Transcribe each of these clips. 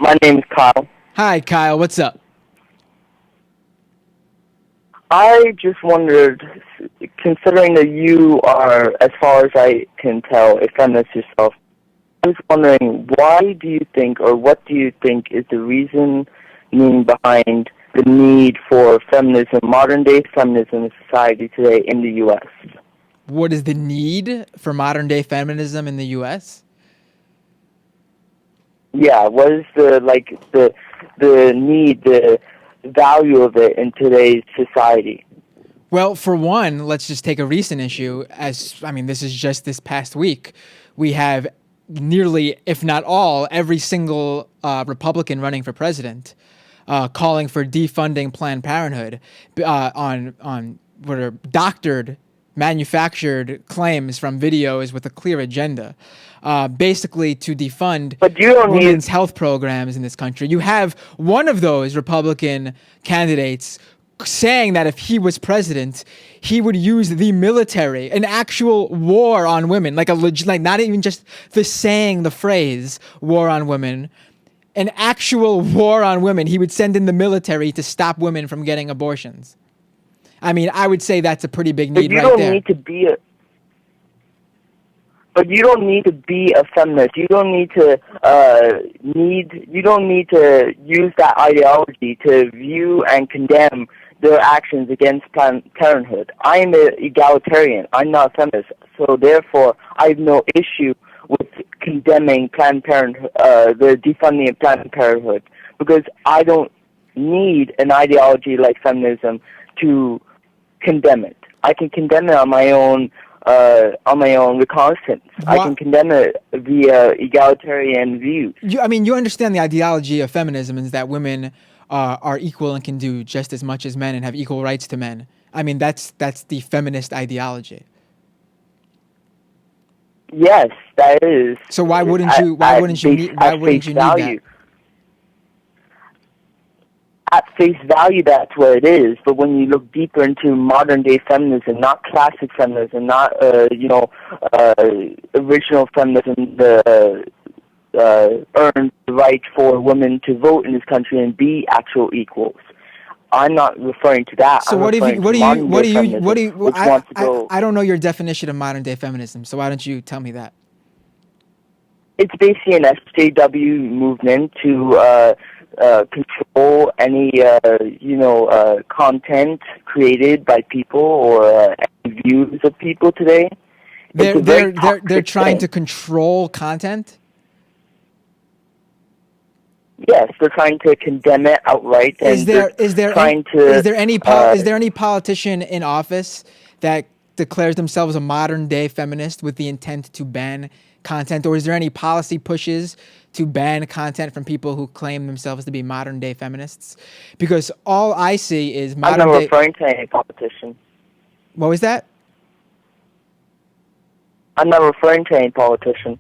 My name's Kyle. Hi, Kyle. What's up? I just wondered, considering that you are, as far as I can tell, a feminist yourself, I was wondering, why do you think, or what do you think is the reasoning behind the need for feminism, modern-day feminism in society today in the U.S.? What is the need for modern-day feminism in the U.S.? Yeah, what is the need, the value of it in today's society? Well, for one, let's just take a recent issue. This is just this past week. We have nearly, if not all, every single Republican running for president calling for defunding Planned Parenthood on what are doctored, manufactured claims from videos with a clear agenda, basically to defund women's health programs in this country. You have one of those Republican candidates saying that if he was president, he would use the military, an actual war on women, like not even just the phrase war on women, an actual war on women. He would send in the military to stop women from getting abortions. I mean, I would say that's a pretty big need right there. But you don't need to be a feminist. You don't need to use that ideology to view and condemn their actions against Planned Parenthood. I am an egalitarian. I'm not a feminist. So therefore, I have no issue with condemning Planned Parenthood, the defunding of Planned Parenthood, because I don't need an ideology like feminism to condemn it. I can condemn it on my own reconnaissance. I can condemn it via egalitarian views. You understand the ideology of feminism is that women are equal and can do just as much as men and have equal rights to men. I mean, that's the feminist ideology. Yes, that is. So why wouldn't you need that? At face value, that's what it is. But when you look deeper into modern-day feminism, not classic feminism, not original feminism, earned the right for women to vote in this country and be actual equals. I'm not referring to that. So I don't know your definition of modern-day feminism. So why don't you tell me that? It's basically an SJW movement to control any content created by people or any views of people today. They're trying to control content? Yes, they're trying to condemn it outright. Is there any politician in office that declares themselves a modern day feminist with the intent to ban content, or is there any policy pushes to ban content from people who claim themselves to be modern day feminists? Because all I see is modern day. I'm not referring to any politician. What was that? I'm not referring to any politician.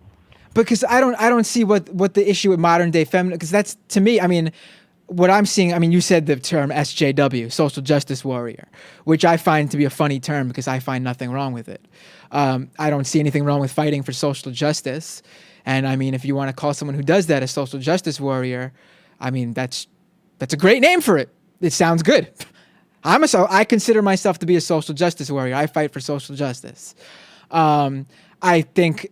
Because I don't see what the issue with modern day feminism, because that's, to me, I mean, what I'm seeing, I mean, you said the term SJW, social justice warrior, which I find to be a funny term because I find nothing wrong with it. I don't see anything wrong with fighting for social justice. And I mean, if you want to call someone who does that a social justice warrior, I mean, that's a great name for it. It sounds good. I consider myself to be a social justice warrior. I fight for social justice. I think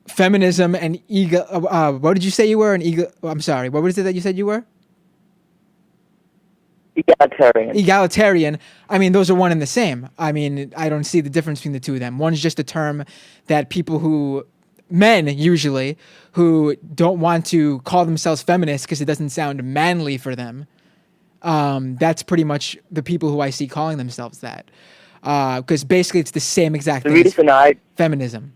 feminism and what did you say you were? I'm sorry. What was it that you said you were? Egalitarian. I mean, those are one and the same. I mean, I don't see the difference between the two of them. One's just a term that men usually, who don't want to call themselves feminists because it doesn't sound manly for them. That's pretty much the people who I see calling themselves that. Because basically it's the same exact thing as feminism.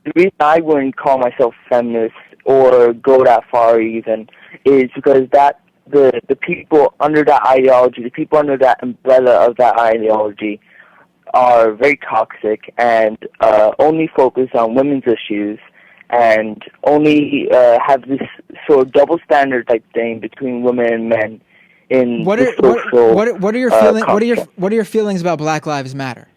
The reason I wouldn't call myself feminist or go that far even is because the people under that ideology, the people under that umbrella of that ideology are very toxic and only focus on women's issues and only have this sort of double standard type thing between women and men in what are your feelings about Black Lives Matter?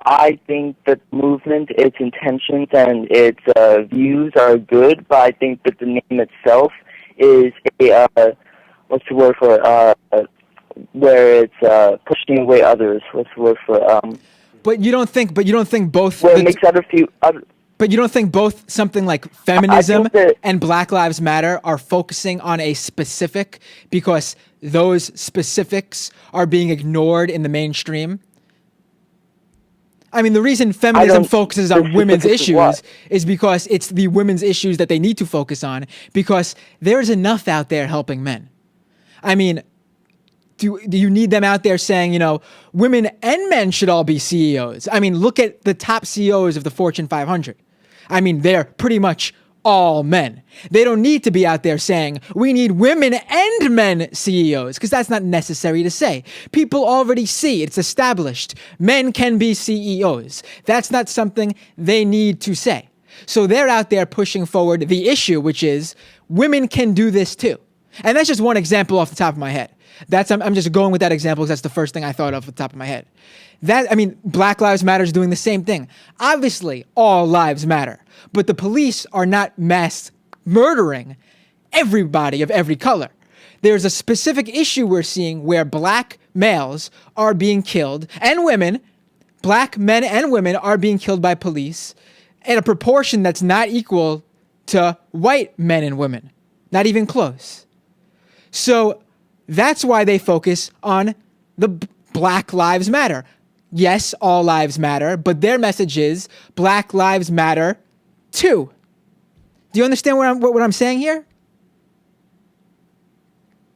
I think that the movement, its intentions and its views are good, but I think that the name itself is a what's the word for where it's pushing away others. What's the word for But you don't think both. Where it makes other. But you don't think both something like feminism that, and Black Lives Matter are focusing on a specific because those specifics are being ignored in the mainstream? I mean, the reason feminism focuses on women's issues is because it's the women's issues that they need to focus on, because there's enough out there helping men. I mean, do you need them out there saying, you know, women and men should all be CEOs? I mean, look at the top CEOs of the Fortune 500. I mean, they're pretty much all men. They don't need to be out there saying, we need women and men CEOs, because that's not necessary to say. People already see, it's established. Men can be CEOs. That's not something they need to say. So they're out there pushing forward the issue, which is women can do this too. And that's just one example off the top of my head. I'm just going with that example because that's the first thing I thought of off the top of my head. Black Lives Matter is doing the same thing. Obviously, all lives matter, but the police are not mass murdering everybody of every color. There's a specific issue we're seeing where black males are being killed, and women, black men and women are being killed by police in a proportion that's not equal to white men and women, not even close. So that's why they focus on the Black Lives Matter. Yes, all lives matter, but their message is Black Lives Matter too. Do you understand what I'm saying here?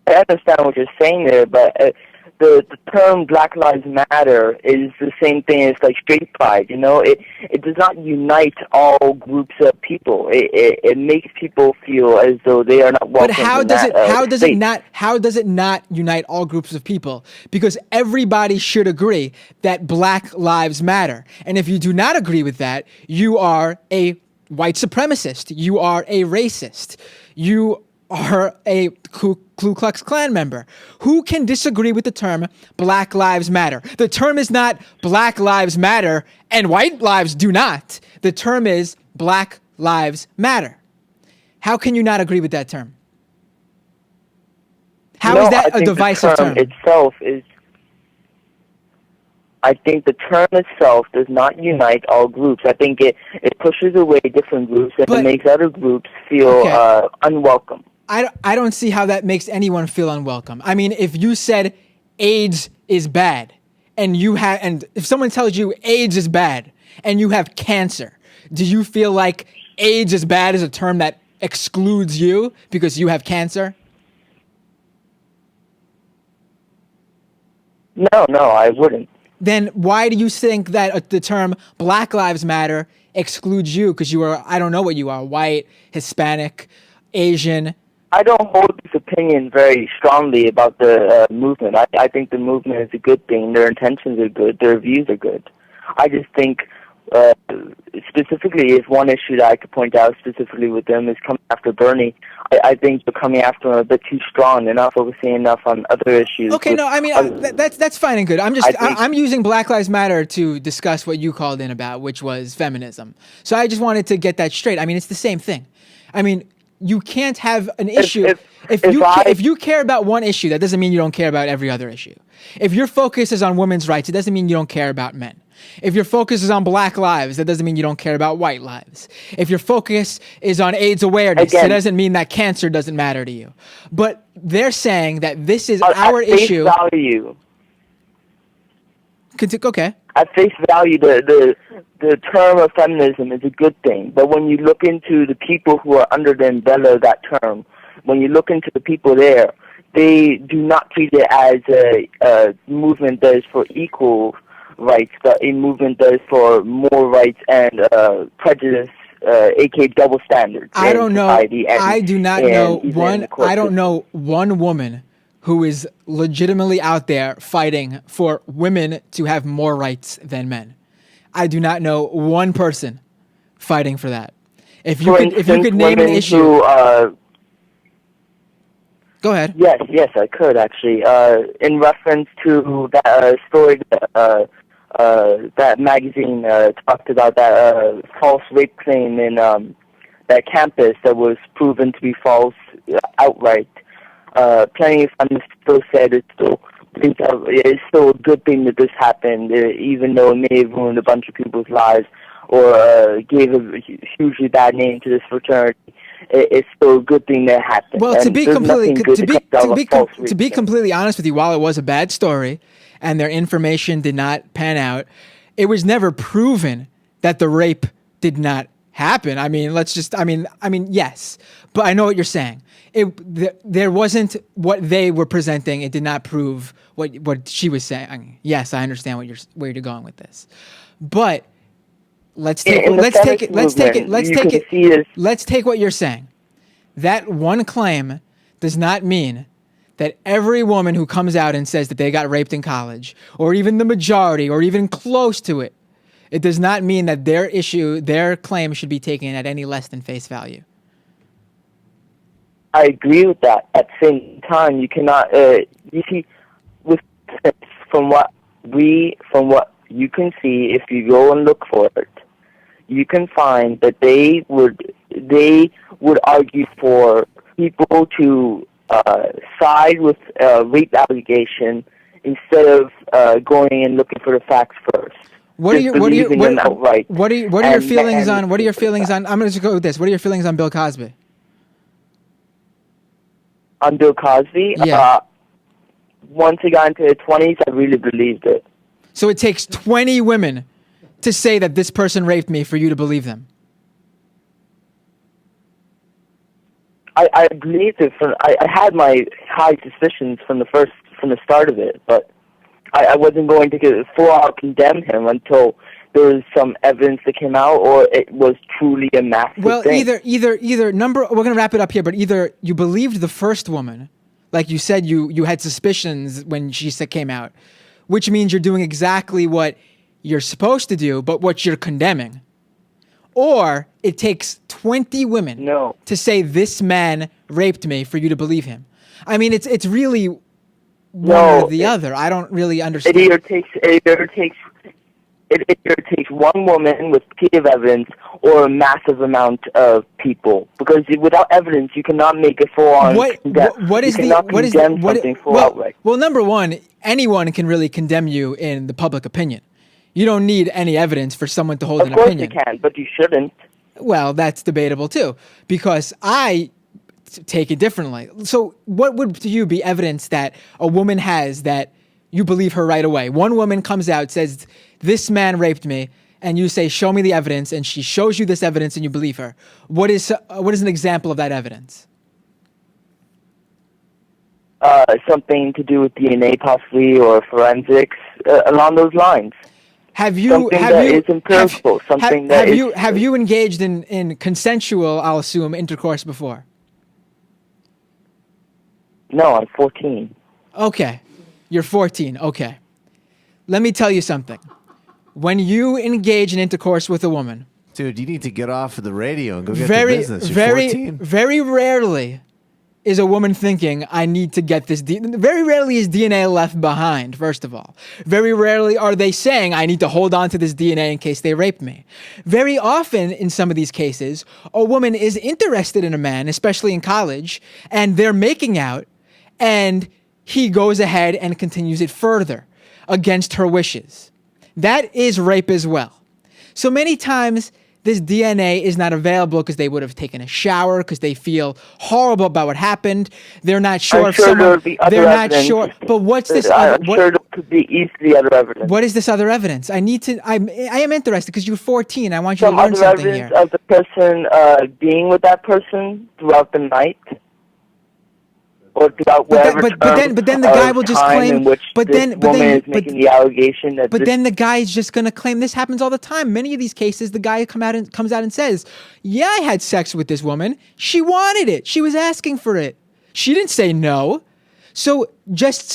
I understand what you're saying there, but the term Black Lives Matter is the same thing as like straight pride. You know, it does not unite all groups of people. It makes people feel as though they are not welcome. But how does it not unite all groups of people? Because everybody should agree that Black Lives Matter. And if you do not agree with that, you are a white supremacist. You are a racist. You are a Ku Klux Klan member. Who can disagree with the term Black Lives Matter? The term is not Black Lives Matter and white lives do not. The term is Black Lives Matter. How can you not agree with that term? How is that a divisive term? I think the term itself does not unite all groups. I think it pushes away different groups and it makes other groups feel unwelcome. I don't see how that makes anyone feel unwelcome. I mean, if you said AIDS is bad and if someone tells you AIDS is bad and you have cancer, do you feel like AIDS is bad is a term that excludes you because you have cancer? No, I wouldn't. Then why do you think that the term Black Lives Matter excludes you? Because you are, I don't know what you are, white, Hispanic, Asian. I don't hold this opinion very strongly about the movement. I think the movement is a good thing. Their intentions are good. Their views are good. I just think specifically, if one issue that I could point out specifically with them is coming after Bernie, I think they're coming after him a bit too strong. They're not focusing enough on other issues. Okay, no, I mean, that's fine and good. I'm using Black Lives Matter to discuss what you called in about, which was feminism. So I just wanted to get that straight. I mean, it's the same thing. I mean, you can't have an issue. If you care about one issue, that doesn't mean you don't care about every other issue. If your focus is on women's rights, it doesn't mean you don't care about men. If your focus is on black lives, that doesn't mean you don't care about white lives. If your focus is on AIDS awareness, it doesn't mean that cancer doesn't matter to you. But they're saying that this is our issue. At face value. Okay. At face value, the term of feminism is a good thing. But when you look into the people who are under the umbrella of that term, when you look into the people there, they do not treat it as a movement that is for equal rights, but a movement that is for more rights and prejudice, aka double standards. I don't know. I do not know one. I don't know one woman who is legitimately out there fighting for women to have more rights than men. I do not know one person fighting for that. If you could name an issue. Go ahead. Yes, I could actually. In reference to that story that that magazine talked about that false rape claim in that campus that was proven to be false outright. Plenty of feminists still said it's still a good thing that this happened, even though it may have ruined a bunch of people's lives or gave a hugely bad name to this fraternity. It's still a good thing that happened. Well, to be completely completely honest with you, while it was a bad story and their information did not pan out, it was never proven that the rape did not happen. I mean, yes, but I know what you're saying. There wasn't what they were presenting. It did not prove what she was saying. I mean, yes, I understand where you're going with this, but let's take what you're saying. That one claim does not mean that every woman who comes out and says that they got raped in college, or even the majority, or even close to it, it does not mean that their claim should be taken at any less than face value. I agree with that. At the same time, you cannot. You see, from what you can see, if you go and look for it, you can find that they would argue for people to side with rape allegation instead of going and looking for the facts first. What are your feelings on? I'm going to go with this. What are your feelings on Bill Cosby? On Bill Cosby? Yeah. Once he got into his 20s, I really believed it. So it takes 20 women to say that this person raped me for you to believe them? I believed it. I had my high suspicions from the start of it, but I wasn't going to full out condemn him until there was some evidence that came out, or it was truly a massive thing. Well, either number. We're gonna wrap it up here, but either you believed the first woman, like you said, you had suspicions when she came out, which means you're doing exactly what you're supposed to do, but what you're condemning. Or it takes 20 women to say this man raped me for you to believe him. I mean, it's really one or the other. I don't really understand. It either takes one woman with plenty of evidence or a massive amount of people. Because without evidence, you cannot make a full-on outright. Well, number one, anyone can really condemn you in the public opinion. You don't need any evidence for someone to hold an opinion. Of course you can, but you shouldn't. Well, that's debatable too, because I take it differently. So what would to you be evidence that a woman has that you believe her right away? One woman comes out, says, this man raped me, and you say, show me the evidence, and she shows you this evidence and you believe her. What is an example of that evidence? Something to do with DNA possibly, or forensics, along those lines. Have you engaged in consensual, I'll assume, intercourse before? No, I'm 14. Okay. You're 14. Okay. Let me tell you something. When you engage in intercourse with a woman, dude, you need to get off of the radio and go get the business. You're 14. Very rarely is a woman thinking, I need to get this very rarely is DNA left behind, first of all. Very rarely are they saying, I need to hold on to this DNA in case they rape me. Very often, in some of these cases, a woman is interested in a man, especially in college, and they're making out, and he goes ahead and continues it further against her wishes. That is rape as well. So many times, this DNA is not available because they would have taken a shower, because they feel horrible about what happened. They're not sure if someone. They're not sure. But what's this? I'm sure there could be easily other evidence. What is this other evidence? I am interested because you're 14. I want you to learn something here. Some other evidence of the person being with that person throughout the night. Or throughout whatever but then the guy will just claim. But then making the allegation that. But then the guy is just going to claim. This happens all the time. Many of these cases, the guy comes out and says, "Yeah, I had sex with this woman. She wanted it. She was asking for it. She didn't say no." So just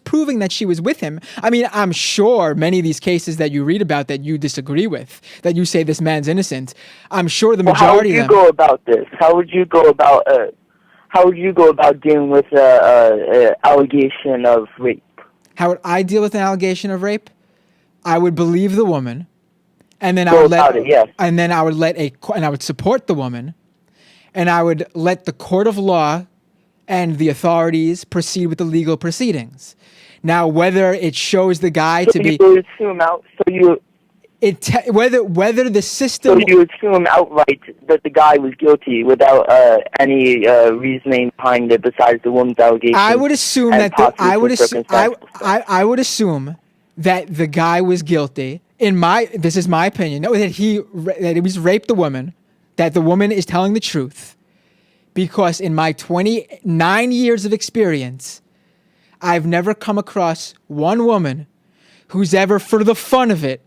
proving that she was with him. I mean, I'm sure many of these cases that you read about that you disagree with, that you say this man's innocent. I'm sure the majority of them. How would you go about this? How would you go about dealing with an allegation of rape? How would I deal with an allegation of rape? I would believe the woman, and then Go about it, yes. and then I would support the woman, and I would let the court of law and the authorities proceed with the legal proceedings. Now, whether it shows the guy to be, you assume out. whether the system. So you assume outright that the guy was guilty without any reasoning behind it besides the woman's allegation. I would assume that I would assume that the guy was guilty. This is my opinion. That he was raped the woman. That the woman is telling the truth, because in my 29 years of experience, I've never come across one woman who's ever, for the fun of it,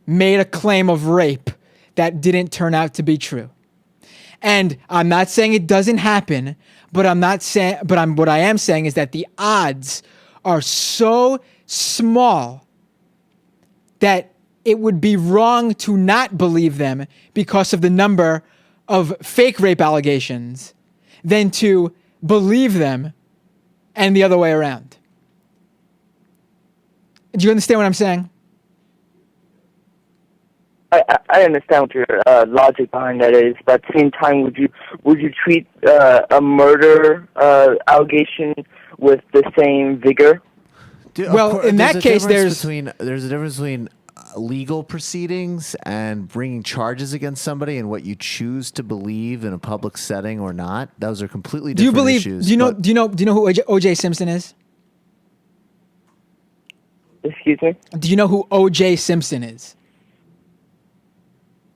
made a claim of rape that didn't turn out to be true. And I'm not saying it doesn't happen, but what I am saying is that the odds are so small that it would be wrong to not believe them because of the number of fake rape allegations than to believe them and the other way around. Do you understand what I'm saying? I understand what your logic behind that is, but at the same time, would you treat a murder allegation with the same vigor? Well, in that case, there's a difference between legal proceedings and bringing charges against somebody and what you choose to believe in a public setting or not. Those are completely different issues. Do you know who O.J. Simpson is? Excuse me? Do you know who O.J. Simpson is?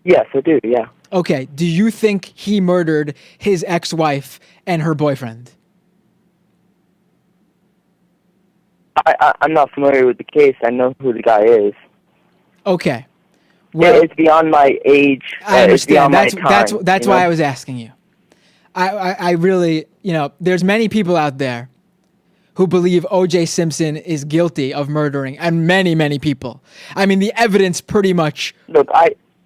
Yes, I do, yeah. Okay, do you think he murdered his ex-wife and her boyfriend? I'm not familiar with the case. I know who the guy is. Okay. Well, it's beyond my age. I understand. That's why I was asking you. I really, there's many people out there who believe O.J. Simpson is guilty of murdering, and many, many people. I mean, the evidence pretty much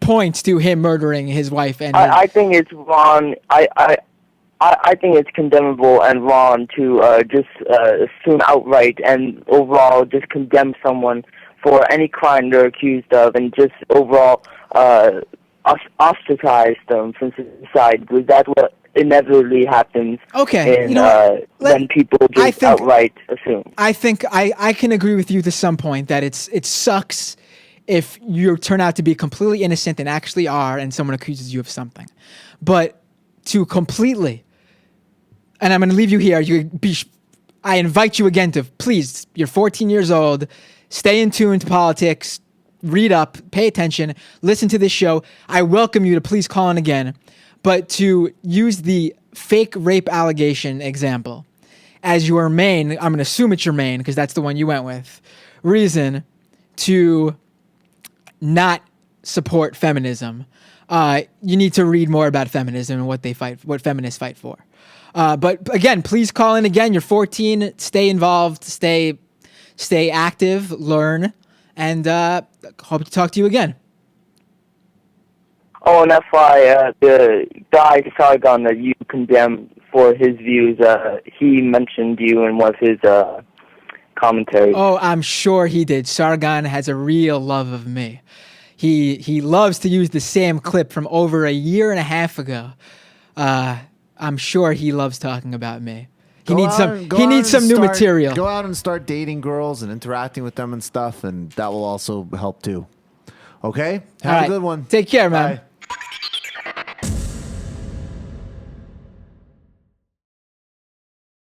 points to him murdering his wife. And I think it's wrong. I think it's condemnable and wrong to just assume outright and overall just condemn someone for any crime they're accused of and just overall ostracize them from society, because that's what inevitably happens. Okay, when people just outright assume. I think I can agree with you to some point that it sucks if you turn out to be completely innocent and actually are, and someone accuses you of something. But to completely, and I'm going to leave you here. I invite you again to please. You're 14 years old. Stay in tune to politics. Read up. Pay attention. Listen to this show. I welcome you to please call in again. But to use the fake rape allegation example as your main, I'm going to assume it's your main because that's the one you went with, reason to not support feminism, you need to read more about feminism and what feminists fight for. But again, please call in again. You're 14. Stay involved. Stay active. Learn, and hope to talk to you again. Oh, and that's why the guy Sargon that you condemn for his views, he mentioned you in one of his commentaries. Oh, I'm sure he did. Sargon has a real love of me. He loves to use the same clip from over a year and a half ago. I'm sure he loves talking about me. He needs some new material. Go out and start dating girls and interacting with them and stuff, and that will also help too. Okay? Have a good one. Take care, man. Bye.